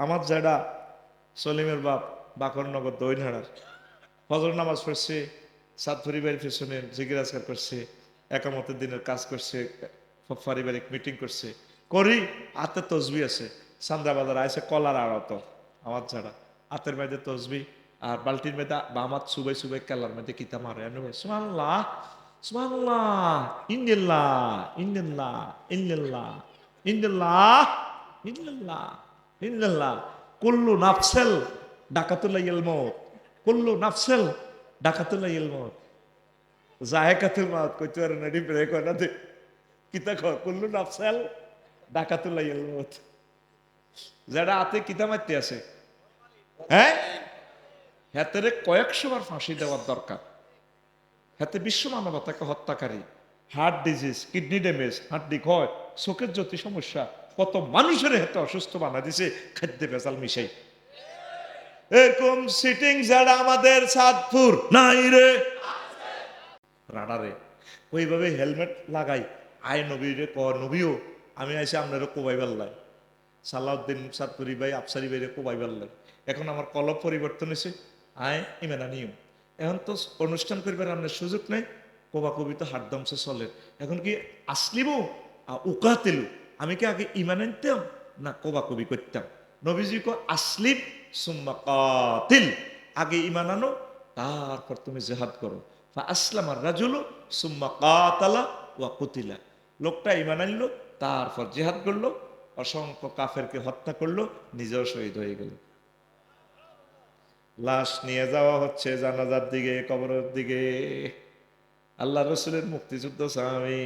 আমার যেটা সলিমের বাপ বাকরনগর দইনহাড়ার ফজর নামাজ পড়ছে, সাত পরিবারের পেছনে জিকির আজকার করছে, একামতের দিনের কাজ করছে, পারিবারিক মিটিং করছে, করি হাতে তসবি আছে। সান্দ্রা বাজার আইসে কলার আড়ত আমার ছাড়া হাতের মধ্যে তসবি আর বালতির মধ্যে বামাত সুবাই সুবাই কেলার মধ্যে কিতা মারে সুবহানাল্লাহ সুবহানাল্লাহ ইন্দিল্লাহ ইন্দিল্লাহ ইন্দিল্লাহ ইন্দিল্লাহ ইন্দিল্লাহ ইন্দিল্লাহ কুল্লু নাফসেল ডাকাতুল্লাহ মউত কুল্লু নাফসেল ডাকাতুল্লাহ মউত জায়কাতুল মাউত কইতে পারে না ডিপরে কয় না দে কিতা কয় কুল্লু নাফসেল ডাকাতুল্লাহ মউত যারা হাতে কিতা মারতে আছে হ্যাঁ হাতে কয়েকশো বার ফাঁসি দেওয়ার দরকার। হাতে বিশ্ব মানবতাকে হত্যাকারী, হার্ট ডিজিজ, কিডনি ড্যামেজ, হাড্ডি ক্ষয়, চোখের জ্যোতি সমস্যা, কত মানুষের হাতে অসুস্থ বানা দিছে খাদ্যে ভেজাল মিশাই। এরকম সিটিং যারা আমাদের সাদপুর নাই রে রাডারে ওইভাবে হেলমেট লাগাই আয় নবী রে ক নবীও আমি আইসি আপনারও কোবাই বেল্লাই সালাউদ্দিন সাদপুরি ভাই আফসারি ভাইরে কোবাই বেল্লাই। এখন আমার কলব পরিবর্তন হয়েছে, আয় ইমেনা নিয়ম। এখন তো অনুষ্ঠান করবার আপনার সুযোগ নেই, কোবা কবি তো হাটদমসে চলে। এখন কি আসলিব উকাতেলু, আমি কি আগে ইমান আনতাম না কোবা কবি করতাম? নবীজি কো আসলিম সুম্মা কাতিল, আগে ইমান আনো তারপর তুমি জিহাদ করো। আসলাম আর রাজুলু সুম্মা কাতালা ওয়া কুতিলা, লোকটা ইমান আনলো তারপর জিহাদ করলো, অসংখ্য কাফেরকে হত্যা করলো, নিজেও শহীদ হয়ে গেল। লাশ নিয়ে যাওয়া হচ্ছে জানাজার দিকে, কবরের দিকে। আল্লাহ রসুলের মুক্তিযুদ্ধ সাহাবী,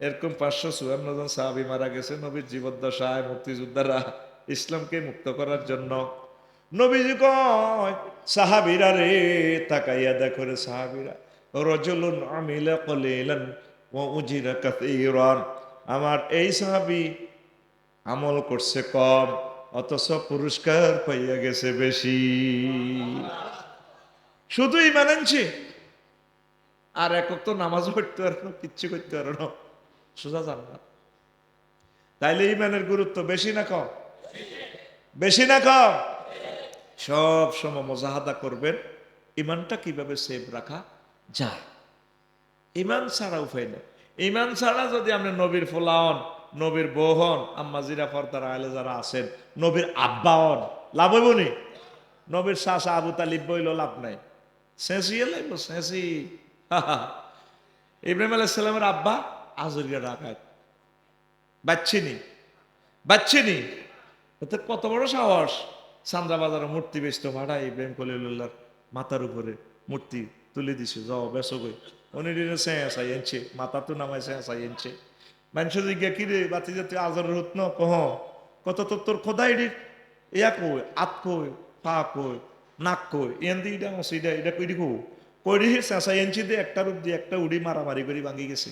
এরকম 554 জন সাহাবী মারা গেছে নবীর জীবদ্দশায়। মুক্তিযোদ্ধারা ইসলামকে মুক্ত করার জন্য। নবীজি কয় সাহাবীরা রে তাকাইয়া দেখো রে সাহাবীরা, রাজুলুন আমিলা কলিলান ওয়া উজিরা কাসীরান, আমার এই সাহাবী আমল করছে কম অথচ পুরস্কার পাইয়া গেছে বেশি। শুধু ইমান আনছে আর একক তো নামাজ পড়তে পারো না, কিচ্ছু করতে পারো না, সোজা জান্নাত। তাইলে ইমানের গুরুত্ব বেশি না কম? বেশি না কম? সব সময় মুজাহাদা করবেন ইমানটা কিভাবে সেভ রাখা যায়। ইমান ছাড়া উপায় নেই। ইমান ছাড়া যদি আপনি নবীর ফোলা হন, নবীর বউ হন, আম্মাজিরা পর্দার আলে যারা আছেন, নবীর আব্বা হন, লাভ হইব নি? নবীর শাসা আবু তালিব বইল লাভ নাই, শেষিয়ে লাগলো শেষি। ইব্রাহিম আলাইহিস সালামের আব্বা আজরিয়া ডাকাত, বাচ্চিনি বাচ্চিনি, ওতে কত বড় সাহস! সান্দ্রা বাজারে মূর্তি বেচত ভাড়া, ইব্রাহিম খলিলুল্লাহর মাথার উপরে মূর্তি তুলে দিছে, যাও বেসো গই। উনি চেঁচাই এনছে, মাথা তো নামাই চেঁচাই এনছে। মানুষের দিকে কি রে বাতি জাতি আজর রত্ন কহ কত তোর খোদাই রে ইয়া কই আত কই পা কই নাক কই এন দি এটা মসিদা এটা কই দিকো কই রে চেঁচাই এনছি দিয়ে একটা রূপ দিয়ে একটা উড়ি মারামারি করে ভাঙি গেছে।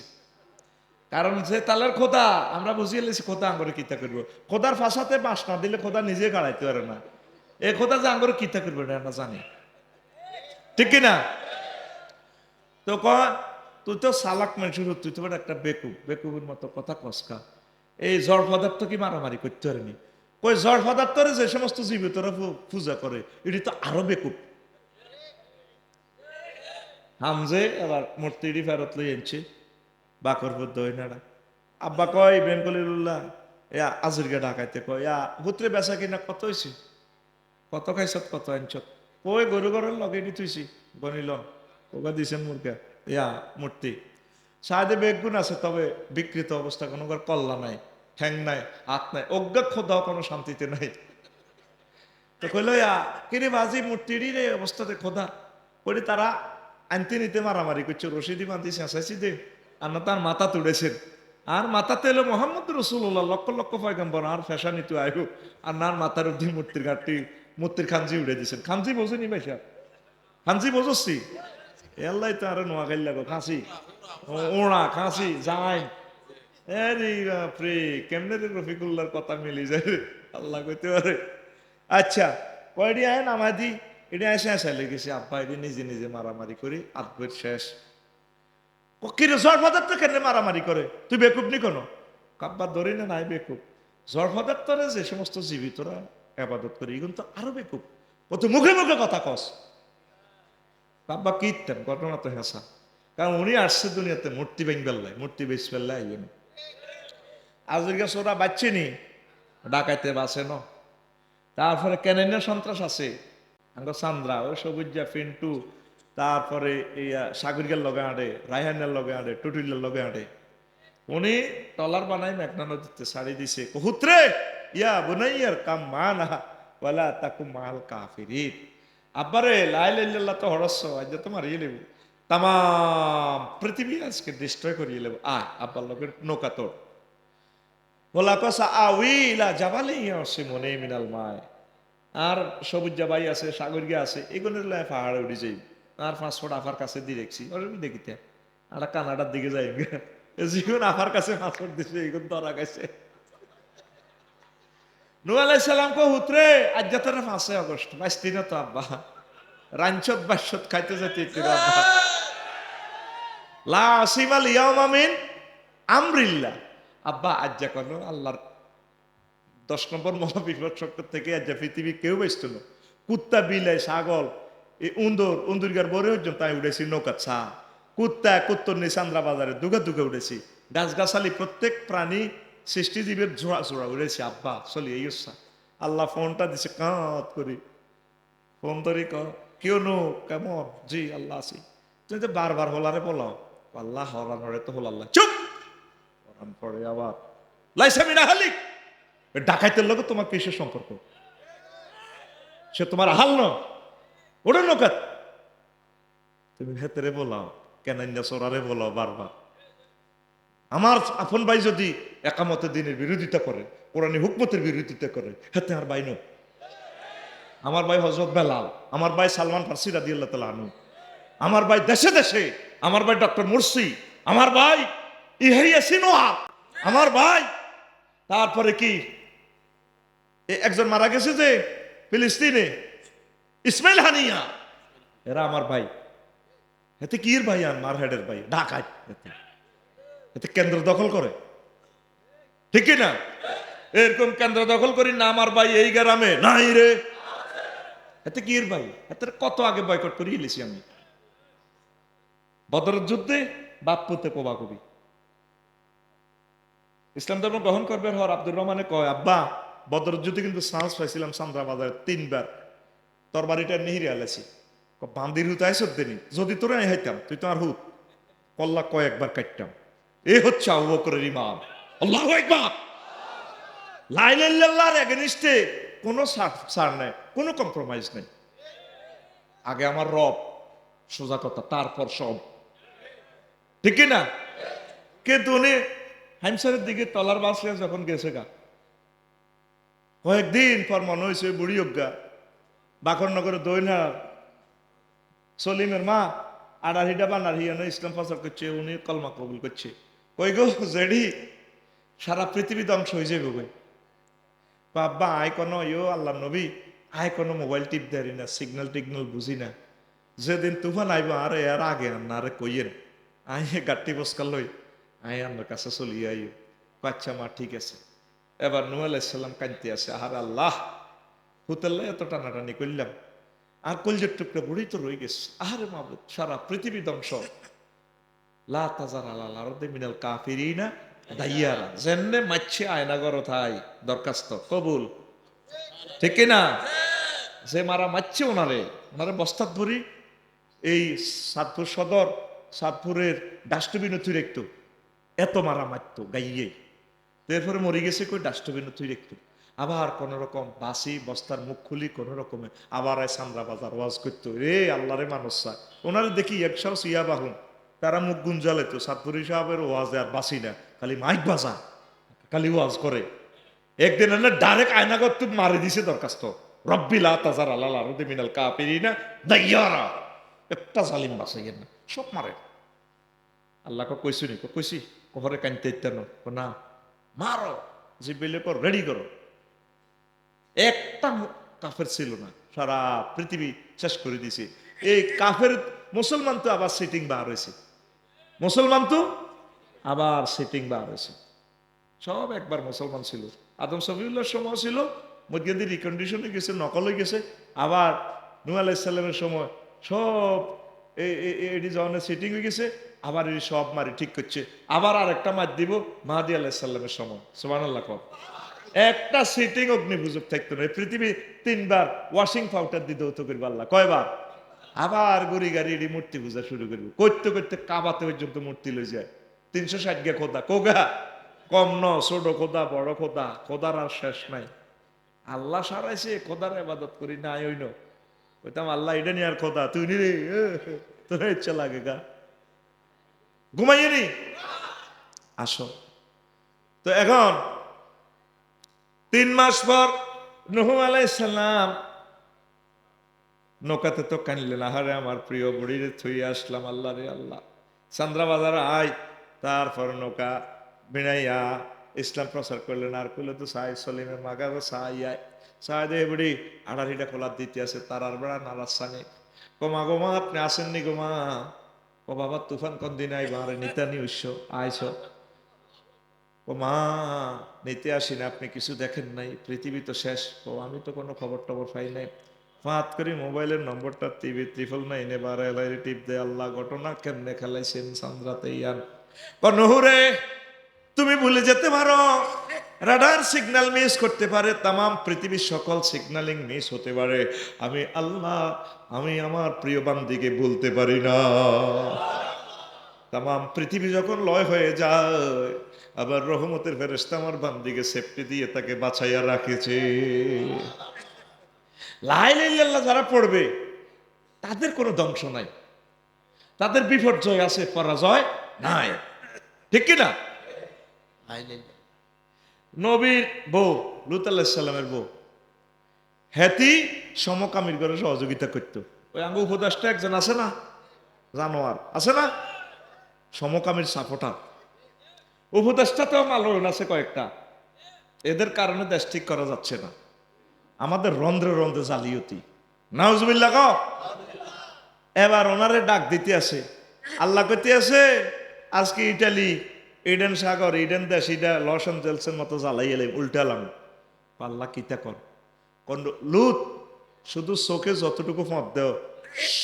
কারণ যে তালের খোদা আমরা বুঝিয়ে লেছি খোদা আঙ্গরে কিতা করবো, খোদার ফাঁসাতে বাঁশ না দিলে খোদা নিজে গাড়াইতে পারে না। এ খোদা যে আঙ্গরে কিতা করবে না আমরা জানি, ঠিক কিনা? তো কয় তুই তো সালাক মানুষের, তুই তো একটা বেকুব, বেকুবের মতো কথা কসকা। এই জড় পদার্থ কি মারামারি করতে পারেনি? কই জড় পদার্থরে যে সমস্ত জীবিতরা পূজা করে এটি তো আরো বেকুব। হামজে এবার মূর্তিটি ফেরত লই এনছে বাকরপুর দইনাড়া। আব্বা কয় ইব্রাহিম খলিলুল্লাহ ইয়া আজিরকে ডাকাইতে কয় ইয়া পুত্রে বেচা কিনা কত হয়েছে, কত খাইছত কত আনছত? কই গরু গরের লগে দি থুইছি গনিল ওগা দিছেন মুরগা ইয়া মূর্তি। সাহেদে বেগুন আছে তবে বিকৃত অবস্থা, কোনো কল্লা নাই, ঠ্যাং নাই, হাত নাই, অজ্ঞা খোদাও কোনো শান্তিতে নাই। তো কইল ইয়া কিরে বাজি মূর্তিরই রে অবস্থাতে খোদা করি তারা আনতে নিতে মারামারি করছে, রশিদি বান্ধি চেঁচাইছি দে আর না তার মাথা তুড়েছেন। আর মাথাতে এলো মোহাম্মদ রসুল্লাহ লক্ষ লক্ষ পয়গম্বর আর ফ্যাশানি তো আয়ু আর নার মাথার অব্দি মূর্তির ঘাটটি মূর্তির খাঞ্জি উড়ে দিয়েছেন। খাঞ্জি বোঝেনি ভাই সাহেব, খাঞ্জি বোঝছি এল্লাই তো আরো নোয়া গাইল লাগো খাঁসি ওড়া খাঁসি যাই এরি বাপরে কেমনে রে রফিকুল্লাহর কথা মিলি যায় রে, আল্লাহ কইতে পারে। আচ্ছা কয়টি আয় নামাদি এটি এসে আসা লেগেছে আব্বা এটি নিজে নিজে মারামারি করি আধবের শেষ। কিরে জড় পদার্থ কেন মারামারি করে, তুই বেকুব নি কোনো? কাব্বা ধরি না নাই বেকুব। জড়পদার্থরে যে সমস্ত জীবিতরা আবাদত করে এগুলো তো আরো বেকুব, ও তো মুখে মুখে কথা কস। বাবা কি ইত্যাম ঘটনা তো হেসা, কারণ উনি আসছে দুনিয়াতে মূর্তি ভেঙ বেল্লায়, মূর্তি বেশ পেল্লায় আইবেন। আজকে সোরা বাচ্চেনি ডাকাইতে বাসে ন, তারপরে কেনেনের সন্ত্রাস আছে, আঙ্গ সান্দ্রা ওই সবুজা ফিন্টু, তারপরে এই সাগরিকার লগে আঁটে, রায়হানের লগে আঁটে, টুটুলের লগে আঁটে। উনি টলার বানাই মেঘনা নদীতে ছাড়ি দিছে, কহুত্রে ইয়া বুনাইয়ার কাম মা না ওয়ালা তাকু মাল কাফিরিন। আব্বারে লাই লাইল্লাহ তো হরস্ব আজ তো মারিয়ে লেব, তাম পৃথিবী আজকে ডিস্ট্রয় করিয়ে লেব। আব্বার লোকের নৌকা তোর বলা কসা আউইলা জাবালে ইয়া মনে মিনাল মায়। আর সবুজ জাবাই আছে, সাগরিকা আছে, এগুলোর লাই পাহাড়ে উঠে যাই। আর 5 ফুট আফার কাছে দিয়ে দেখছি, ওর দেখিতে আর কানাডার দিকে যাই, জীবন আফার কাছে 5 ফুট দিছে, এগুলো ধরা গেছে। নূহ আলাইহিস সালাম কো হুতরে আজ যাতারে 5 আগস্ট 22 দিন তো আব্বা রাঞ্চত বাসত খাইতে যেতে আব্বা লা আসিমাল ইয়াউমা মিন আমরিল্লাহ। আব্বা আজ যা কোন আল্লাহর 10 নম্বর মহাবিপদ শক্ত থেকে আজ পৃথিবী কেউ বেসত না। কুত্তা বিলাই ছাগল এই উন্দুরগার বরে হচ্ছে তাই উঠেছি নৌকা ছা, কুত্তা কুত্তর নিয়ে চান্দ্রা বাজারে দুগে দুগে উঠেছি, গাছগাছালি প্রত্যেক প্রাণী সৃষ্টিজীবের জোড়া জোড়া উড়েছি। আব্বা চলি এই আল্লাহ ফোনটা দিছে কাঁত করি, ফোন ধরি কেউ নো কেমন, জি আল্লাহ আছি। তুমি তো বারবার হলারে বলাও, আল্লাহ হরান হরে তো হল আল্লাহ চুপ হরান পড়ে আবার লাইসামিনা হালিক। ডাকাইতের লোক তোমার কিসের সম্পর্ক, সে তোমার হাল ন ওটা নৌকাত, তুমি ভেতরে বলাও কেন সোরারে বলাও বারবার। আমার আপন ভাই যদি একামতের দিনের বিরোধিতা করে, কোরআনী হুকমতের বিরোধিতা করে, হেতে আর ভাই ন। আমার ভাই হযরত বেলাল, আমার ভাই সালমান ফার্সি রাদিয়াল্লাহু তাআলা আনহু, আমার ভাই দেশে দেশে, আমার ভাই ডক্টর মুরসি, আমার ভাই ইহিয়া সিনোয়া, আমার ভাই তারপরে কি একজন মারা গেছে যে ফিলিস্তিনে ইসমাইল হানিয়া, এরা আমার ভাই। এতে কি ভাই আর মারহেডের ভাই ঢাকায়, এতে কেন্দ্র দখল করে, ঠিক না? এরকম কেন্দ্র দখল করি না আমার ভাই এই গ্রামে নাই রে, এতে কি ভাই, এতে কত আগে বয়কট করে এলেছি আমি। বদরের যুদ্ধে বাপ্পুতে কোবাকবি ইসলাম ধর্ম গ্রহণ করবে হর আব্দুর রহমানে কয় আব্বা বদরের যুদ্ধে কিন্তু সাহস পাইছিলাম চান্দ্রা বাজারে 3 বার তোর বাড়িটা নিহিরে আলেছি, বান্দির হুত আইসত দেনি, যদি তোরা হাইতাম তুই তো আর হুত কল্লা কয়েকবার কাটতাম। এ হচ্ছে আবু বকরের ইমান। আল্লাহু আকবার। লা ইলাহা ইল্লাল্লাহর এগেইনস্টে কোনো ছাড় নাই, কোনো কম্প্রোমাইজ নাই। আগে আমার রব, সোজা কথা, তারপর সব, ঠিক না? কিন্তু উনি হাইমসারের দিকে তলার বাসলে যখন গেছে গা, কয়েকদিন পর মনে হয়েছে বুড়ি অজ্ঞা বাকরনগরের দৈনহার সলিমের মা আড়াহিটা বানার হিয়ানো ইসলাম প্রচার করছে, উনি কলমা কবুল করছে। কই গো জেডি সারা পৃথিবী ধ্বংস হয়ে যাবে কই, বাবা আয় কোনো ইয়ো আল্লাহ নবী আয় কোনো মোবাইল টিপ দেরি না, সিগন্যাল টিগনাল বুঝি না, যেদিন তুফান আইব আর এর আগে আন্না আরে কইয়েন আয় গাট্টি বসকাল লই আয় আমার কাছে চলি আইও। আচ্ছা মা ঠিক আছে। এবার নূহ আলাইহিস সালাম কাঁদতে আছে, আর আল্লাহ হুতেল্লা এত টানাটানি করলাম আর কলজের টুকরা বুড়ি তো রয়ে গেছে, আহারে মাবুদ সারা পৃথিবী ধ্বংস, লা তাজার আলাল আরদি মিনাল কাফিরিনা দাইয়ারা, জেনে মাচ্ছে আয়নাগর থাই দরখাস্ত কবুল, ঠিক না? যে মারা মারছে ওনারে বস্তাত ভরি এই সাতপুর সদর, সাতপুরের ডাস্টবিনে তুই রেখতো, এত মারা মারতো গাইয়ে, এরপরে মরে গেছে কই ডাস্টবিনে তুই রেখতো। আবার কোন রকম বাসি বস্তার মুখ খুলি কোন রকমে আবার সান্দ্রা বাজার ওয়াজ করতো, রে আল্লাহরে মানুষ ওনারে দেখি একশো সিয়া বাহুন তারা মুখ গুঞ্জালে তো সাতপুরি সাহেবের ওয়াজে আর বাসি না, খালি মাইক বাজা খালি ওয়াজ করে। একদিন ডাইরেক্ট আয়নাগর তুই মারি দিছে দরখাস্ত, রব্বি লা তাজার আলাল আরদি মিনাল কাফিরিনা দাইয়ারা, একটা জালিম বাঁচাইয়েন না, সব মারে। আল্লাহকে কইছি নি, কইছি কহরে কানতে ইত্যানো না, মারো জিব্রাইলের পর রেডি করো। একটা কাফের ছিল না, সারা পৃথিবী শেষ করে দিছে। এই কাফের মুসলমান তো আবার সিটিং বার হয়েছে, মুসলমান তো আবার সিটিং বার হয়েছে, সব একবার মুসলমান ছিল। আদম সফিউল্লাহর সময় ছিল মধ্যে রিকন্ডিশনে গেছে, নকল হয়ে গেছে। আবার নূহ আলাইহিস সালামের সময় সব এটি যখন সেটিং হয়ে গেছে, আবার এই সব মারি ঠিক করছে। আবার আরেকটা মার দিব মাহাদি আলাইহিস সালামের সময়। সুবহানাল্লাহ। একটা সিটিং অগ্নিপূজক থাকতো না। পৃথিবী 3বার ওয়াশিং পাউডার দিয়ে দৌত করবে আল্লাহ। কয়বার? আবার গড়ি গাড়ি এটি মূর্তি পূজা শুরু করবে। করতে করতে কাবাতে পর্যন্ত মূর্তি লই যায়। 360 গে খোদা, কোগা কম ন, ছোট খোদা, বড় খোদা, খোদার আর শেষ নাই। আল্লাহ সারাইছে, খোদার ইবাদত করি না হইন। কইতাম আল্লাহ এটা নিয়ে আর খোদা তুই নি রে, তোর ইচ্ছা লাগে গা, ঘুমাইয়ে নি আসো। তো এখন 3 মাস পর নূহ আলাইহিস সালাম নৌকাতে তো কানলেন, আহারে আমার প্রিয় বুড়িরে থুই আসলাম, আল্লাহ রে আল্লাহ, চান্দ্রা বাজার আয়। তারপর নৌকা বিনাইয়া ইসলাম প্রচার করলেন। আর কইলে তো সাই সলিমের মাগা সাই আয়, সাই দে বুড়ি আড়ারিটা খোলা দিতে আছে, তার আর বেড়া নারাজ সানে। কমা গোমা আপনি আসেননি গোমা? ও বাবা তুফান কোন দিন আই বারে নিতানি উৎস আইস। ও মা নিতে আসি না, আপনি কিছু দেখেন নাই? পৃথিবী তো শেষ। ও আমি তো কোনো খবর টবর পাই নাই। ফাঁত করি মোবাইলের নম্বরটা টিভি 999 বারে এলাইরে টিপ দে। আল্লাহ ঘটনা কেমনে খেলাইছেন সান্দ্রাতে ইয়ান। নহরে তুমি ভুলে যেতে পারো, রাডার সিগন্যাল মিস করতে পারে, তামাম পৃথিবীর সকল সিগন্যালিং মিস হতে পারে, আমি আল্লাহ আমি আমার প্রিয় বান্দিকে বলতে পারি না। তামাম পৃথিবী যখন লয় হয়ে যায়, আবার রহমতের ফেরেশতা আমার বান্দিকে সেফটি দিয়ে তাকে বাঁচাইয়া রাখেছে। লা ইলাহা ইল্লাল্লাহ যারা পড়বে তাদের কোনো ধ্বংস নাই, তাদের বিপর্যয় আছে, পরাজয় নাই। ঠিক কিনা? নবীর বউ লূত আলাইহিস সালামের বউ হেতি সমকামীর ঘরে সহযোগিতা করতো। ওই আঙ্গু উপদেষ্টা একজন আছে না, জানোয়ার আছে না, সমকামীর সাপোর্টার। উপদেষ্টাতেও মালন আছে কয়েকটা। এদের কারণে দেশ ঠিক করা যাচ্ছে না। আমাদের রন্ধ্রে রন্ধ্রে জালিয়াতি, নাউজুবিল্লাহ কও। এবার ওনারে ডাক দিতে আছে, আল্লাহ কইতে আছে আজকে ইটালি, ইডেন সাগর, ইডেন দেশ, এটা লস এঞ্জেলসের মতো জ্বালাই এলে উল্টালাম। আল্লাহ কিতা কর কোন লুত, শুধু চোখে যতটুকু মত দেও,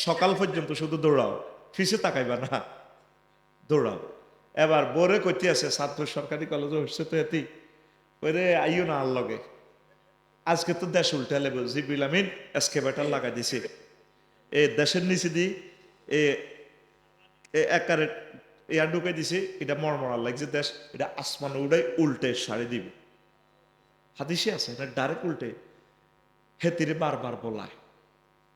সকাল পর্যন্ত শুধু দৌড়াও, ফিসে তাকাইবা না, দৌড়াও। এবার বোরে কইতে আছে ছাত্র সরকারি কলেজে হচ্ছে তো এতি, ওরে আইও না আল্লগে, আজকে তো দেশ উল্টালে। জিবরিল আমিন এসকেভেটর লাগাই দিছে, এ দেশের নিচে দি এ একারে এয়ার ঢুকাই দিছে, এটা মরমরার লাগছে দেশ, এটা আসমান উড়াই উল্টে সারি দিবে। হাদিসে আছে না, ডাইরেক্ট উল্টে হেতিরে বারবার বলায়।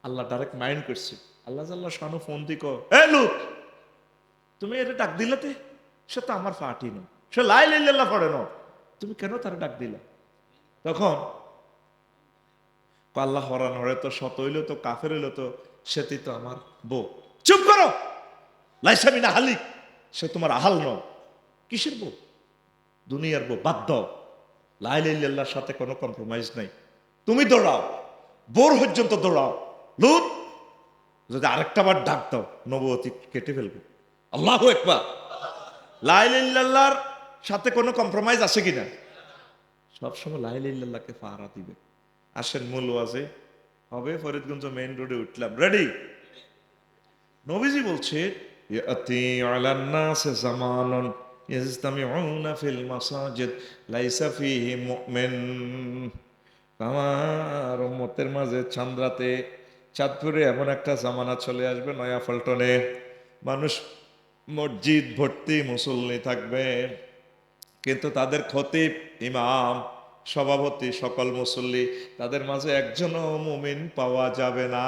আল্লাহ ডাইরেক্ট মাইন্ড করছে। আল্লাহ জাল্লাহ শানু ফোন দি কো, এ লুত তুমি এটা ডাক দিলাতে, সে তো আমার পার্টি না, সে লা ইলাহা ইল্লাল্লাহ পড়ে না, তুমি কেন তারা ডাক দিলা? তখন আল্লাহ হরান হরে তো শত হইলো তো কাফের হইলো তো সেটি তো আমার বউ। চুপ করো, লাইসামিনা হালিক, সে তোমার আহাল নয়। কিসের বউ? দুনিয়ার বউ, বাদ দাও। লা ইলাহা ইল্লাল্লাহর সাথে কোনো কম্প্রোমাইজ নাই। তুমি দৌড়াও, বোর পর্যন্ত দৌড়াও। লুত যদি আরেকটা বার ডাক দাও, নবুয়তি কেটে ফেলবে। আল্লাহু আকবার। লা ইলাহা ইল্লাল্লাহর সাথে কোনো কম্প্রোমাইজ আছে কিনা? সবসময় লা ইলাহা ইল্লাল্লাহকে পাহারা দিবে। আসেন মূল ওয়াজে হবে। ফরিদগঞ্জ মেইন রোডে উঠলাম, রেডি? নবীজি বলছে ইয়াতি আলান নাস জামানুন ইজতামিউনা ফিল মাসাজিদ লাইসা ফিহি মুমিন। আমার উম্মতের মাঝে চান্দ্রাতে, চাঁদপুরে এমন একটা জামানা চলে আসবে, নয়া পল্টনে মানুষ মসজিদ ভর্তি মুসল্লি থাকবে, কিন্তু তাদের খতিব, ইমাম, সভাপতি, সকল মুসল্লি, তাদের মাঝে একজনও মুমিন পাওয়া যাবে না।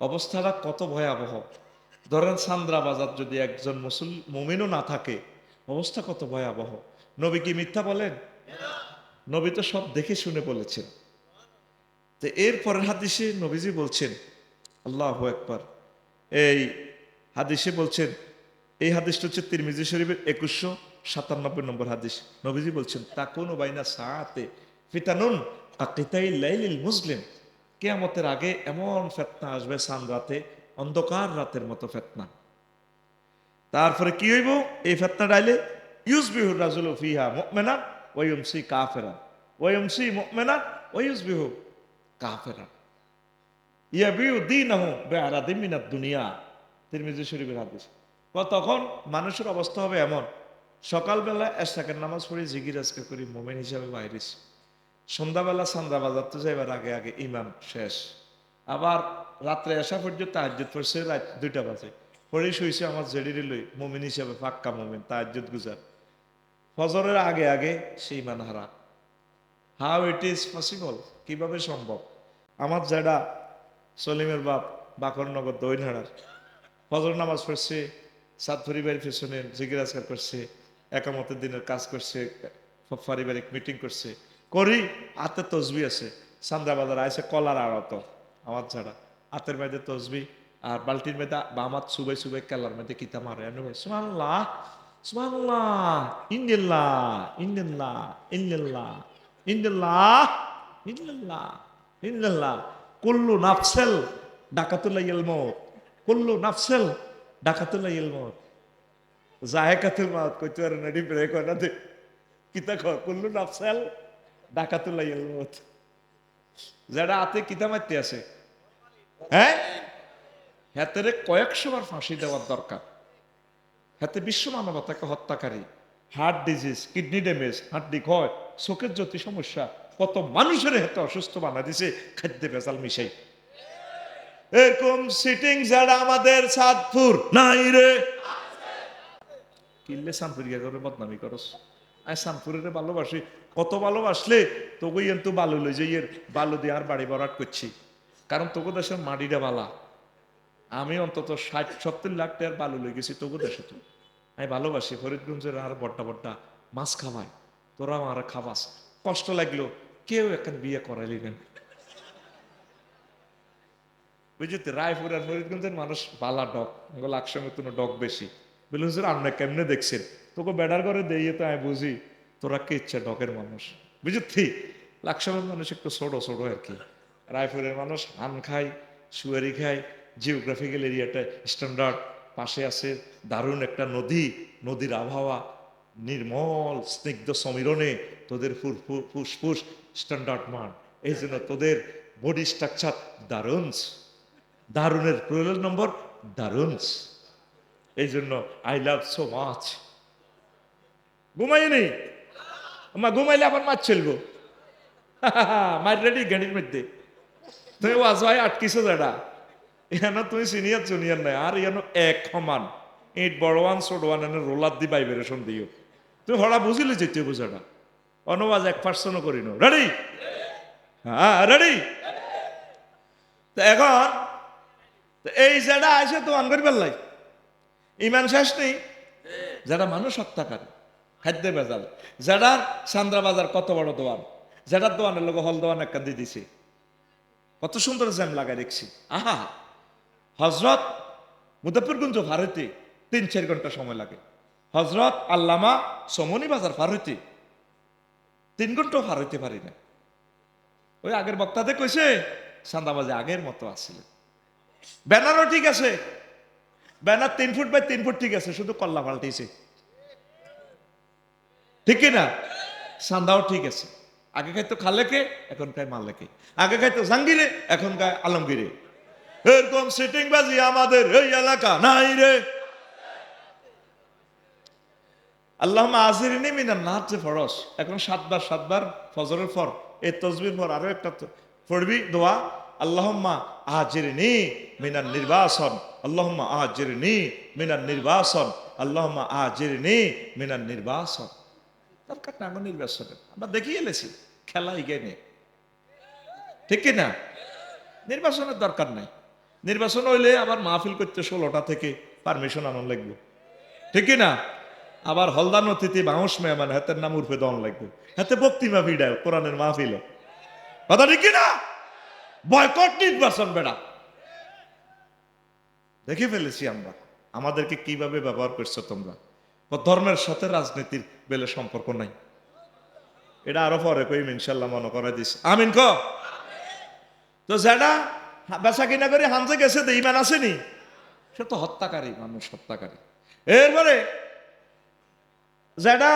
অবস্থাটা কত ভয়াবহ! ধরেন সান্দ্রা বাজার যদি একজন মুমিনও না থাকে, অবস্থা কত ভয়াবহ। নবী কি মিথ্যা বলেন? নবী তো সব দেখে শুনে বলেছেন। তো এরপরের হাদিসে নবীজি বলছেন, আল্লাহু আকবার, এই হাদিসে বলছেন, এই হাদিসটা হচ্ছে তিরমিজি শরীফের 2197 নম্বর হাদিস। নবীজি বলছেন তাকুনু বাইনা সাআতে ফিতানুন কাকিতাইল লাইলিল মুসলিম। কিয়ামতের আগে এমন ফিতনা আসবে সান্দ্রাতে, অন্ধকার রাতের মতো ফিতনা। তারপরে কি হইব? এই ফিতনা ডাইলে ইউসবিহুর রাজুলু ফিহা মুমিনান ওয়ায়ুমসি কাফেরান ওয়ায়ুমসি মুমিনান ওয়ায়ুসবিহু কাফেরান ইয়াবিউ দীনাহু বিআরাদিন মিনাদ দুনিয়া। তিরমিজি শরীফের হাদিস। তখন মানুষের অবস্থা হবে এমন, সকালবেলা এশরাকের নামাজ পড়ি জিকির আজকার করি মুমিন হিসাবে বাইরিস, সন্ধ্যাবেলা সান্দ্রা বাজারতে যাইবার আগে আগে ইমাম শেষ, আবার রাত্রে এসা পর্যন্ত তাহাজ্জুদ পড়ছে রাত 2টা বাজে, পরে শুইছে আমার জেডিরে লই মুমিন হিসাবে পাক্কা মুমিন তাহাজ্জুদ গুজার, ফজরের আগে আগে সে ইমান হারা। হাউ ইট ইজ পসিবল, কিভাবে সম্ভব? আমার যেটা সলিমের বাপ বাকরনগর দইনহাড়ার ফজর নামাজ পড়ছে, সাত পরিবারের পেছনে জিকির আজকার করছে, একামতের দিনের কাজ করছে, পারিবারিক মিটিং করছে, করি হাতে তসবি আছে, সান্দ্রা বাজার আইসে কলার আড়ত আমার ছাড়া হাতের মধ্যে তসবি আর বালতির মধ্যে বা আমার সুবাই সুবাই কেলার মধ্যে কিতা মারে, আমি বলি সুবহানাল্লাহ সুবহানাল্লাহ ইন্নাল্লাহ ইন্নাল্লাহ ইন্নাল্লাহ ইন্নাল্লাহ ইন্নাল্লাহ ইন্নাল্লাহ কুল্লু নাফসেল ডাকাতুল্লাহিল মউত, কুল্লু নাফসেল ডাকাতুল্লাহিল মউত, জায়কাতুল মাউত কইতে আর নডি ব্রেক হয় না দে কিতা কর কুল্লু নাফসেল ডাকাতুল্লাহিল মউত। যারা হাতে কিতা মারতে আছে, হ্যাঁ হাতের কয়েকশো বার ফাঁসি দেওয়ার দরকার। হাতে বিশ্ব মানবতাকে হত্যাকারী, হার্ট ডিজিজ, কিডনি ড্যামেজ, হাড্ডি ক্ষয়, চোখের জ্যোতি সমস্যা, কত মানুষের হাতে অসুস্থ বানা দিছে খাদ্যে ভেজাল মিশাই। এরকম সিটিং যারা আমাদের সাদপুর নাই রে, কিনলে সানপুরিয়া করে বদনামি করস। আমি সানপুরের ভালোবাসি, কত ভালোবাসলে তোকে কিন্তু বালু লই যে বালু দিয়ে আর বাড়ি ভরাট করছি, কারণ তোকে দেশের মাটিটা বালা। আমি অন্তত 60-70 লাখ টাকার বালু লই গেছি তোকে দেশে। তো আমি ভালোবাসি ফরিদগঞ্জের আর বড্ডা বড্ডা মাছ খাওয়াই, তোরা আমার খাবাস। কষ্ট লাগলো, কেউ এখন বিয়ে করাইলি না, বুঝতে? রায়পুর আর ফরিদগঞ্জের মানুষ বালা ডক, একসঙ্গে কোনো ডক বেশি। বলে হুজুর আপনি কেমনে দেখছেন, তোকে বেড়ার করে দিয়ে তো আমি বুঝি তোরা কে ইচ্ছা ডকের মানুষ, বুঝতি? লাকসামের মানুষ একটু ছোট ছোট আর কি, রায়পুরের মানুষ হান খায়, সুয়ারি খায়, জিওগ্রাফিক্যাল এরিয়াটা স্ট্যান্ডার্ড, পাশে আছে দারুণ একটা নদী, নদীর আবহাওয়া নির্মল স্নিগ্ধ সমীরণে তোদের ফুসফুস স্ট্যান্ডার্ড মান, এই জন্য তোদের বডি স্ট্রাকচার দারুণ, দারুণের প্রয়োজন নম্বর দারুণ, এই জন্য আই লাভ সো মাচ। ঘুমাইনি আমার, ঘুমাইলে আবার মাছ চলবো মার রেডি গাড়ির মধ্যে, তুমি ওয়াজ হয় আটকিছো দাদা, এখানে তুমি সিনিয়র জুনিয়র নাই, আর এখানে এক সমান ইট বড় ওয়ান ছোট ওয়ান এনে রোলার দি ভাইব্রেশন দিও, তুমি হরা বুঝিলে যেতে বুঝাটা অনুবাদ 1% করি নো। রেডি? হ্যাঁ রেডি। তো এখন এই যেটা আছে তো আন করি পারলাই, ইমান শেষ নেই। যারা মানুষ হত্যাকারী, খাদ্যে ভেজাল, যারা সান্দ্রা বাজার কত বড় দোয়ান, যাটার দোয়ানের লোক হল দোয়ান একটা দিয়ে দিছে, কত সুন্দর জ্যাম লাগাই দেখছি। আহা, হজরত মুজাফফরগঞ্জ ফারুতি 3-4 ঘন্টা সময় লাগে, হজরত আল্লামা সমনি বাজার ফারুতি 3 ঘন্টাও ফার হইতে পারি না। ওই আগের বক্তাদের কইছে সান্দাবাজে আগের মতো আসলে, ব্যানারও ঠিক আছে, ব্যানার 3 ফুট বাই 3 ফুট ঠিক আছে, শুধু কল্লা পাল্টেছে, ঠিক কিনা? সান্দাও ঠিক আছে, আগে খাইতো খালেকে এখন খায় মালেকে, আগে খাইতো জাঙ্গিরে এখন খায় আলমগীরে। এরকম সিটিং বাজি আমাদের এই এলাকা নাই রে। আল্লাহুম্মা আজিরনি মিনান নার যে ফরজ, এখন 7 বার ফজরের পর এই তাসবির পর আরো একটা পড়বি দোয়া, আল্লাহুম্মা আজিরনি মিনান নির্বাসন, আল্লাহুম্মা আজিরনি মিনান নির্বাসন, আল্লাহুম্মা আজিরনি মিনান নির্বাসন। দরকার না আমার নির্বাচনের, আমরা দেখিয়ে এলেছি খেলা ইগেনে, ঠিক কিনা? নির্বাচনের দরকার নাই। নির্বাচন হইলে আবার মাহফিল করতে 16টা থেকে পারমিশন আনন্দ লাগবে, ঠিক কিনা? আবার হলদান অতিথি বাউস মেহমান হাতের নাম উর্ফে দন লাগবে, হাতে বক্তি মাহফিল কোরআনের মাহফিল, কথা ঠিক কিনা? বয়কট নির্বাচন বেড়া দেখে ফেলেছি আমরা, আমাদেরকে কিভাবে ব্যবহার করছো তোমরা। ধর্মের সাথে রাজনীতির বেলে সম্পর্ক নাই, এটা আরো পরে কইম ইনশাল্লাহ, মনে করে দিস আমিন ক। তো যারা বেচা কিনা করে হানজে গেছে তো ইমান আসেনি, সে তো হত্যাকারী, মানুষ হত্যাকারী। এরপরে যারা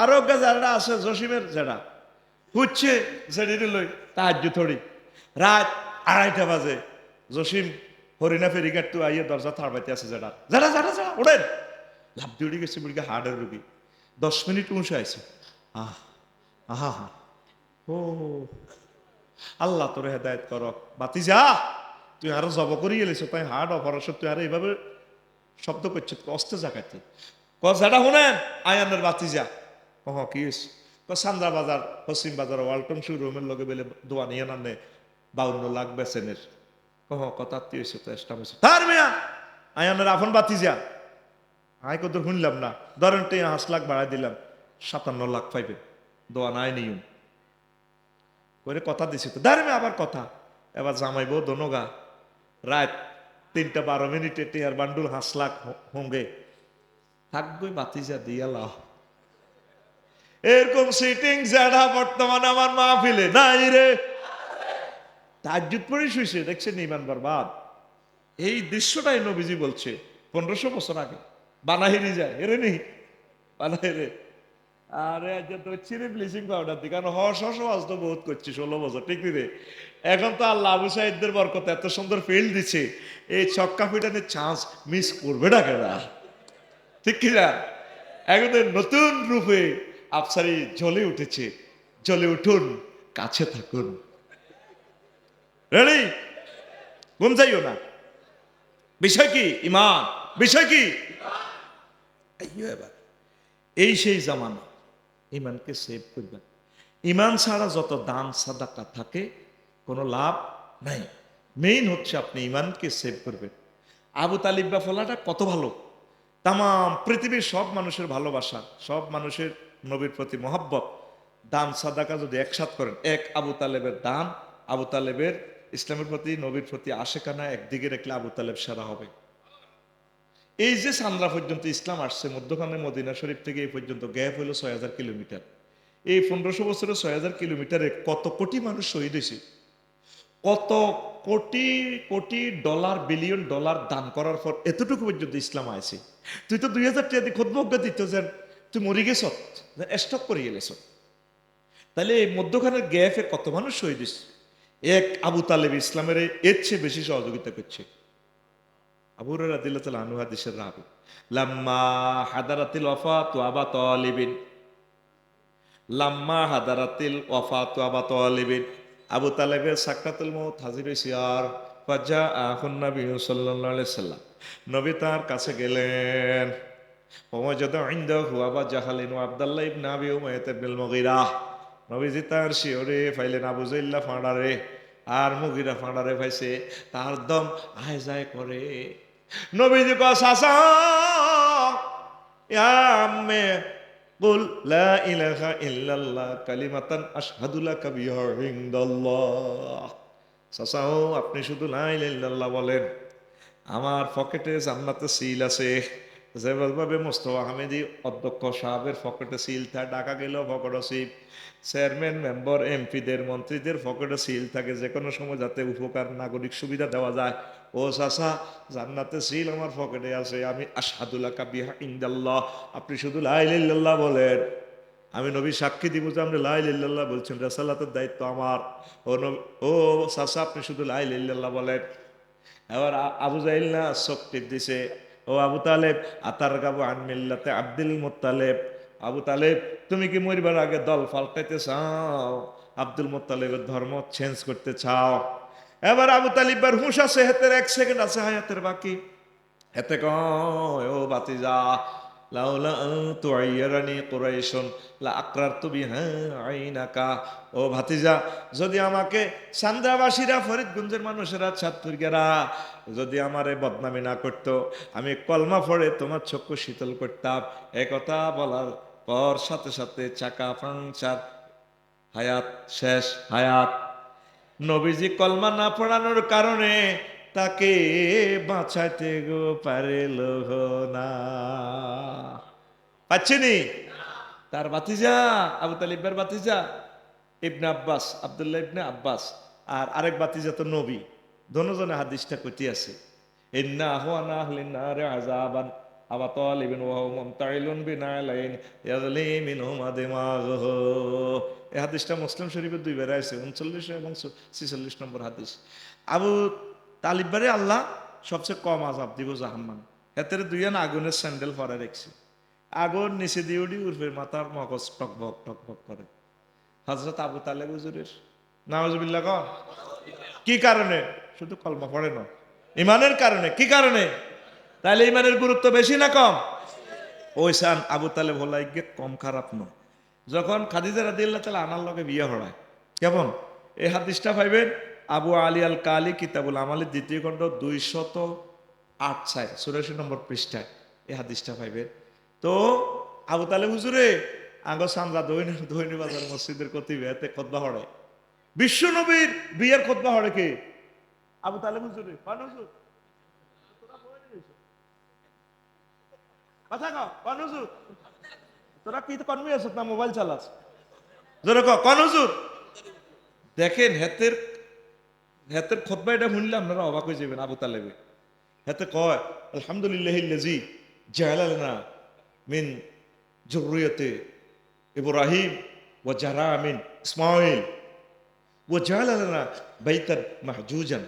আরো যারা আছে জসিমের যারা হচ্ছে সেদিনে লই তাহাজ্জুদ থড়ি রাত 2:30 বাজে জসিম হরিণা ফেরিঘাট তো আইয়ে দরজা থাড়বাইতে আছে যারা যারা যারা যারা ওঠেন লাভ দিয়ে উঠে গেছে বুড়িকে হার্টের রুগী 10 মিনিট উঁচে আইছে আহ আহা হা ও আল্লাহ তোরে হেদায়েত কর বাতি যা তুই আরো জব করি এলিস তাই হার্ট অপারেশন তুই আরো এইভাবে শব্দ করছে কষ্টে জাগাইতে যেটা শুনেন আয়ানের বাতি যা কি হয়েছে সান্দ্রা বাজার পশ্চিম বাজার ওয়ালটন শোরুমের লগে বেলে দোয়া নিয়ে নানে 52 লাখ বেচেনের কথা হয়েছে তো এসটা হয়েছে তার মেয়া আয়ানের আফন বাতি যা আয় কত শুনলাম না ধরেন 5 লাখ বাড়াই দিলাম 57 লাখ পাইবে দোয়া নাই নিয়ম করে কথা দিছি তো দাঁড়িয়ে আবার কথা এবার জামাইবো দনোগা রাত 3:12 টিয়ার বান্ডুল 5 লাখ হোঙ্গে থাকবে বাতিজা দিয়ালা এরকম সিটিং যারা বর্তমানে আমার মাহফিলে নাই রে তাহাজ্জুদ পড়ে শুইছে দেখছেন ইমান বরবাদ এই দৃশ্যটাই নবীজি বলছে 1500 বছর আগে বানাহিরি যায় এরে নেই বানাহিরে আরে আজ তো চিরে ব্লিচিং পাউডার দিই কারণ হস আজ তো বহুত করছি 16 বছর ঠিক রে এখন তো আল্লাহ আবু সাইদদের বরকত এত সুন্দর ফিল্ড দিচ্ছে এই ছক্কা ফিটানের চান্স মিস করবে না কেন ঠিক কিনা এখন নতুন রূপে আফসারি জ্বলে উঠেছে জ্বলে উঠুন কাছে থাকুন রেডি ঘুম যাইও না বিষয় কি ইমান বিষয় কি এবার এই সেই জামানা ইমানকে সেভ করবেন ইমান ছাড়া যত দান সাদাকা থাকে কোনো লাভ নাই মেইন হচ্ছে আপনি ইমানকে সেভ করবেন আবু তালিব বা ফলাটা কত ভালো তাম পৃথিবীর সব মানুষের ভালোবাসা সব মানুষের নবীর প্রতি মহব্বত দান সাদাকা যদি একসাথ করেন এক আবু তালেবের দান আবু তালেবের ইসলামের প্রতি নবীর প্রতি আশেকানা একদিকে রেখলে আবু তালেব সারা হবে এই যে সান্দ্রা পর্যন্ত ইসলাম আসছে মধ্যখানে মদিনা শরীফ থেকে এই পর্যন্ত গ্যাপ হলো 6000 কিলোমিটার এই 1500 বছরে 6000 কিলোমিটারে কত কোটি মানুষ শহীদ হয়েছে কত crore crore dollar billion dollar দান করার পর এতটুকু পর্যন্ত ইসলাম আছে তুই তো 2000 টাকা দিয়ে খোদবজ্ঞা দিত যে তুই মরি গেছ স্টক করে গেলেছ তাহলে এই মধ্যখানের গ্যাপে কত মানুষ শহীদ হয়েছে এক আবু তালেব ইসলামের এর চেয়ে বেশি সহযোগিতা করছে আবু হুরায়রা রাদিয়াল্লাহু আনহু হাদিসের রাবি লাম্মা হাদারাতিল ওয়াফাতু আবা তালিবিন লাম্মা হাদারাতিল ওয়াফাতু আবা তালিবিন আবু তালেবের সাকরাতুল মউত হাজির হইছে আর ফাজা আহুন নবী সাল্লাল্লাহু আলাইহি সাল্লাম নবী তার কাছে গেলেন ওয়াজাদা ইনদাহু আবা জাহালিন ওয়া আব্দুল্লাহ ইবনে আবি উমাইয়া বিল মুগীরা নবীজি তার শিওরে ফাইলেন আবু জাইল্লা ফাঁড়ারে আর মুগীরা ফাঁড়ারে ফাইছে তার দম আয় যায় করে নবীজি কয় চাচা ইয়া আম্মে কুল লা ইলাহা ইল্লাল্লাহ কালিমাতান আশহাদু লাকা বিহা ইনদাল্লাহ চাচা ও আপনি শুধু লা ইলাহা ইল্লাল্লাহ বলেন আমার পকেটে জান্নাতে সিল আছে যেভাবে মোস্তফা আহমেদী অধ্যক্ষ সাহেবের পকেটে সিল থাকে ঢাকা গেলেও পকেটে সিল চেয়ারম্যান মেম্বার এমপিদের মন্ত্রীদের পকেটে সিল থাকে যে কোনো সময় যাতে উপকার নাগরিক সুবিধা দেওয়া যায় ও চাচা জান্নাতে সিল আমার পকেটে আছে আমি আশহাদু লাকা বিহা ইনদাল্লাহ আপনি শুধু লা ইলাহা ইল্লাল্লাহ বলেন আমি নবী সাক্ষী দিব যে আপনি লা ইলাহা ইল্লাল্লাহ বলছেন রিসালাতের দায়িত্ব আমার ও চাচা আপনি শুধু লা ইলাহা ইল্লাল্লাহ বলেন এবার আবু জাহিল না চোখ টিপ দিছে ও আবু তালেব আতার গাবু আন মিল্লাতে আব্দুল মুত্তালেব আবু তালেব তুমি কি মরবার আগে দল পাল্টাইতে চাও আব্দুল মুত্তালেবের ধর্ম চেঞ্জ করতে চাও এবার আবু তালিবের হুঁশ আছে হেতের 1 সেকেন্ড আছে হায়াতের বাকি হেতে কয় ও বাতিজা লাউলা তুআইয়ারানি কুরাইশুন লা আকরারতু বিহা আইনাকা ও ভাতিজা যদি আমাকে সান্দ্রাবাসীরা ফরিদগঞ্জের মানুষেরা ছাত্রীরা যদি আমারে বদনামি না করতো আমি কলমা পড়ে তোমার চক্ষু শীতল করতাম একথা বলার পর সাথে সাথে চাকা পাংচার হায়াত শেষ হায়াত নবীজি কলমা না পড়ানোর কারণে তাকে বাঁচাইতে গো পারেল না পাচ্ছেনি তার বাতিজা আবু তালিবের বাতিজা ইবনে আব্বাস আব্দুল্লাহ ইবনে আব্বাস আর আরেক বাতিজা তো নবী দোনোজনে হাদিসটা কইতে আছে ইন্না আহওয়ানা আহলিন নারে আযাবান আবা তালিবিন ওয়া হুয়া মুমতাইলুন বিনালাইন ইয়াযলি মিনহুমা দিমাগুহু। এই হাদিসটা মুসলিম শরীফে দুইবার আছে, 39 এবং 46 নম্বর হাদিস। আবু তালিব বারে আল্লাহ সবচেয়ে কম আযাব দিব জাহান্নাম। হেতের দুইয়ান আগুনের স্যান্ডেল পরে রেখছে, আগুন নিচে দিয়ে উঠি উর্ফের মাথার মগজ টকবক টকবক করে। হযরত আবু তালেব হুজুরের নাউজুবিল্লাহ কও কি কারণে? শুধু কলমা পড়ে না, ইমানের কারণে। কি কারণে? তাহলে ইমানের গুরুত্ব বেশি না কম? ওই সান আবু তালেব হলাই গে কম খারাপ ন। যখন খাদিজা রাদিয়াল্লাহু তাআলা আনার লগে বিয়ে হড়ায় কেমন, এই হাদিসটা পাইবেন আবু আলী আল কালি কিতাবুল আমালের 2য় খণ্ড 208 84 নম্বর পৃষ্ঠায় এই হাদিসটা পাইবেন। তো আবু তালেব হুজুরে আঙ্গ সামরা দৈনি বাজার মসজিদের কতিবে এতে খুতবা হড়ে, বিশ্ব নবীর বিয়ের খুতবা হড়ে কে? আবু তালেব হুজুরে। কোন হুজুর? কথা কও, কোন হুজুর? তোরা কি কনমি আছিস না মোবাইল চালাস? জোরে কও, কোন হুজুর? দেখেন হেতের হেতের খুতবা এটা শুনলে আপনারা অবাক হয়ে যাবেন। আবু তালেবে হেতে কয় আলহামদুলিল্লাহিল্লাযী জাআলা লানা মিন যুররিয়াতি ইব্রাহিম ওয়া জারা মিন ইসমাঈল ওয়া জাআলা লানা বাইতান মাহজুজান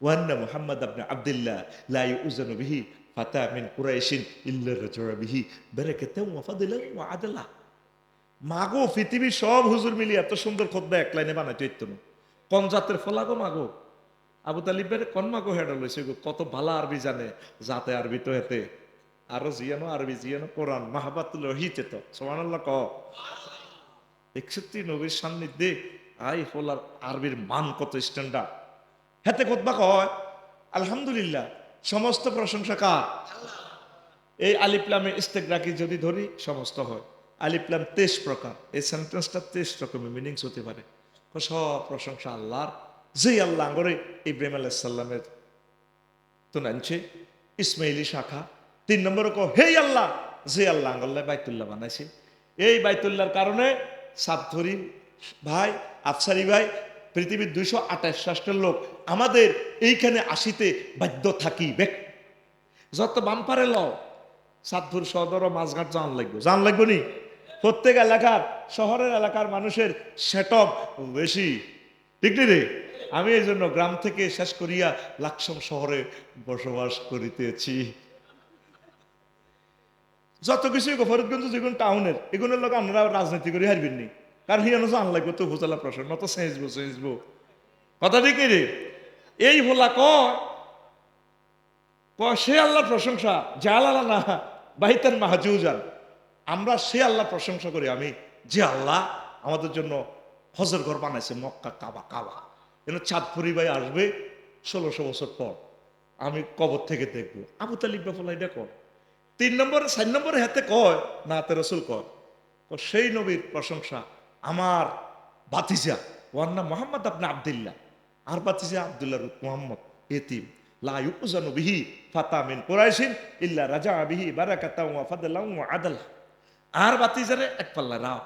ওয়া আন্না মুহাম্মদ ইবনে আব্দুল্লাহ লা ইউযানু বিহি ফাতা মিন কুরাইশিন ইল্লা রাজা বিহি বারাকাতান ওয়া ফাদলান ওয়া আদলা। মাগো পৃথিবীর সব হুজুর মিলি এত সুন্দর খুতবা এক লাইনে বানাইতে হইতো না। কোন জাতের ফলাগো মাগো? আবু তালিবের কোন মাগো হেডা লইছে গো, কত ভালো আরবি জানে, জাতে আরবি তো হেতে আরো জিয়ানো আরবি জিয়ানো কোরআন মাহাবাতুল রহিতে তো সুবহানাল্লাহ ক 61 নবীর সান্নিধ্যে আই ফলার আরবির মান কত স্ট্যান্ডার্ড। হেতে খুতবা কয় আলহামদুলিল্লাহ সমস্ত প্রশংসা কার? এই আলিফ লামে ইস্তেগরাকি যদি ধরি সমস্ত হয়। আলিফ লাম 23 প্রকার, এই সেন্টেন্সটা 23 রকমের মিনিংস হতে পারে। সব প্রশংসা আল্লাহর, যে আল্লাহ করে ইব্রাহিম আলাইহিস সালামের তো নানছে ইসমাইলি শাখা। 3 নম্বরে কো হে আল্লাহ, যে আল্লাহ আঙ্গল্লাহ বাইতুল্লাহ বানাইছে। এই বাইতুল্লাহর কারণে সাবধরি ভাই আফসারি ভাই পৃথিবীর 228 রাষ্ট্রের লোক আমাদের এইখানে আসিতে বাধ্য থাকি। যত বাম্পারে লও সাতপুর সদর ও মাঝঘাট জান লাগবে নি। প্রত্যেক এলাকার শহরের এলাকার মানুষের সেটঅপ বেশি, ঠিক রে? আমি এই জন্য গ্রাম থেকে শেষ করিয়া লাকসাম শহরে বসবাস করিতেছি। যত কিছু ফরিদগঞ্জ যেগুলো টাউনের এগুলোর লোক আমরা রাজনীতি করে হারবেন নি, কারণ হিয়ানো জান লাগবে তো উপজেলা প্রশাসন নত চেঁচবো কথা ঠিক রে? এই ভোলা সে আল্লাহর প্রশংসা জালালা না বাইতান মাহজুজান। আমরা সে আল্লাহ প্রশংসা করি আমি, যে আল্লাহ আমাদের জন্য হজর ঘর বানাইছে মক্কা কাবা। কাবা যেন চাঁদপুরি ভাই আসবে 1600 বছর পর, আমি কবর থেকে দেখবো। আবু তালিব বাফলা এটা কর 3 নম্বরে 4 নম্বরে হাতে কয় না তে রসুল কর সেই নবীর প্রশংসা আমার বাতিজা ওয়ার নাম মোহাম্মদ ইবনে আব্দুল্লাহ, আর বাতিজা আব্দুল্লাহ মোহাম্মদ এতিম লা ইউজানু বিহি ফাতা মিন কুরাইশিন ইল্লা রাজা বিহি বারাকাতাও ওয়া ফাদলাও ওয়া আদলা। আর বাতিজারে এক পাল্লা রাও,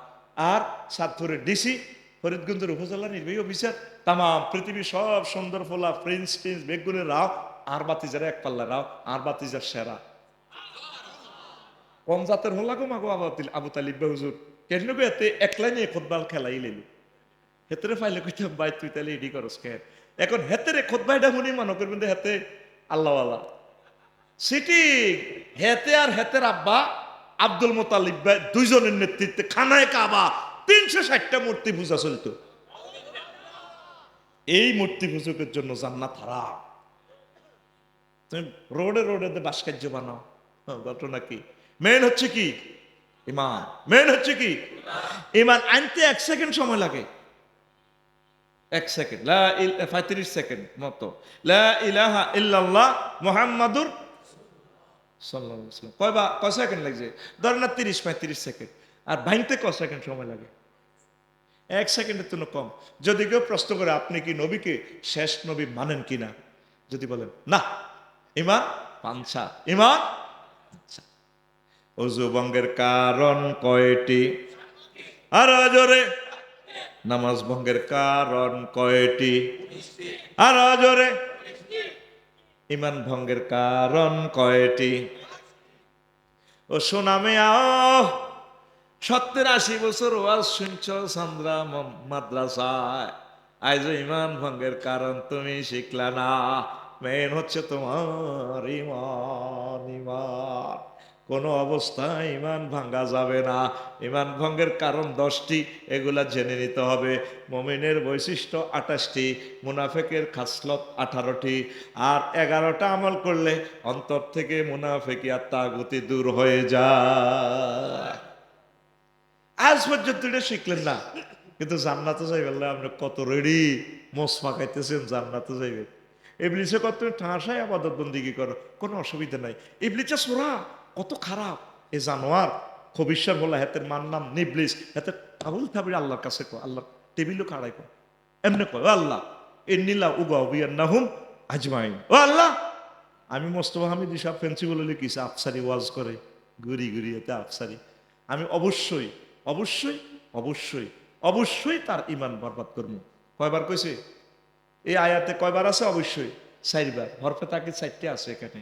আর সাতপুরের ডিসি ফরিদগঞ্জের উপজেলা নির্বাহী অফিসার তাম পৃথিবীর সব সুন্দর ফোলা প্রিন্স বেগুনের রাও, আর বাতিজারে এক পাল্লা রাও, আর বাতিজার সেরা। কম জাতের হলা গো মাগো আবু তালিব হুজুর কেন এতে একলাই নিয়ে খুতবাল খেলাই লেলু হেতেরে ফাইলে কইতাম ভাই তুই তাহলে এডি করস কে। এখন হেতেরে খুতবা এটা শুনি মনে করবেন যে হেতে আল্লাহওয়ালা সিটি। হেতে আর হেতের আব্বা আব্দুল মোতালিব ভাই দুইজনের নেতৃত্বে খানায় কাবা 360টা মূর্তি পূজা চলতো। এই মূর্তি পূজকের জন্য জান্নাত হারাম। তুমি রোডে রোডে ভাস্কর্য বানাও, ঘটনা কি? মেন হচ্ছে কি ইমান, মেন হচ্ছে কি ইমান। আনতে 1 সেকেন্ড সময় লাগে, 1 সেকেন্ড 35 সেকেন্ড মতো লা ইলাহা ইল্লাল্লাহ মুহাম্মাদুর সাল্লাল্লাহু আলাইহি ওয়াসাল্লাম কয় সেকেন্ড লাগছে? ধরেন না 30-35 সেকেন্ড। আর ভাঙতে কয় সেকেন্ড সময় লাগে? 1 সেকেন্ডের জন্য কম। যদি কেউ প্রশ্ন করে আপনি কি নবীকে শেষ নবী মানেন কিনা, যদি বলেন না ইমান পাঞ্চা, ইমান ওযু ভঙ্গের কারণ কয়টি? আর জোরে নামাজ ভঙ্গের কারণ কয়টি? আর জোরে ইমান ভঙ্গের কারণ কয়টি? ও সোনামে আও, 70-80 বছর ওয়াজ শুনছ সান্দ্রা মাদ্রাসায়, আজ ইমান ভঙ্গের কারণ তুমি শিখলা না। মেন হচ্ছে তোমার ইমান। ইমান কোনো অবস্থায় ইমান ভাঙ্গা যাবে না। ইমান ভঙ্গের কারণ 10টি, এগুলা জেনে নিতে হবে। মুমিনের বৈশিষ্ট্য 28টি, মুনাফেকের খাসলত 18টি, আর 11টা আমল করলে অন্তর থেকে মুনাফেকি আর তাগুতি দূর হয়ে যায়। আজ পর্যন্ত এটা শিখলেন না, কিন্তু জান্নাতে যাইবেন আপনি কত রেডি, মোস পাকাইতেছেন জান্নাতে যাইবেন। ইবলিসে কত ঠাঁসায় আবাদত বন্দিগি করো, কোনো অসুবিধা নাই। ইবলিসে সোরা কত খারাপ, এ জানোয়ার খবিশ্বর বলা হাতের মান নাম নিবলিস, হাতে আবুল থাবির আল্লাহর কাছে কো, আল্লাহ টেবিলও খাড়াই কো, এমনি কয় ও আল্লাহ এন্নিলা উগা বিয়ান্নাহুম আজমাইন। ও আল্লাহ, আমি মোস্তফা হামিদ সাহেব প্রিন্সিপাল লিখিছে আফসারি ওয়াজ করে ঘুরি ঘুরি, এতে আফসারি। আমি অবশ্যই অবশ্যই অবশ্যই অবশ্যই তার ইমান বরবাদ করবো। কয়বার কইছে এই আয়াতে? কয়বার আছে? অবশ্যই 4বার। হরফে তাকে 4টে আছে এখানে।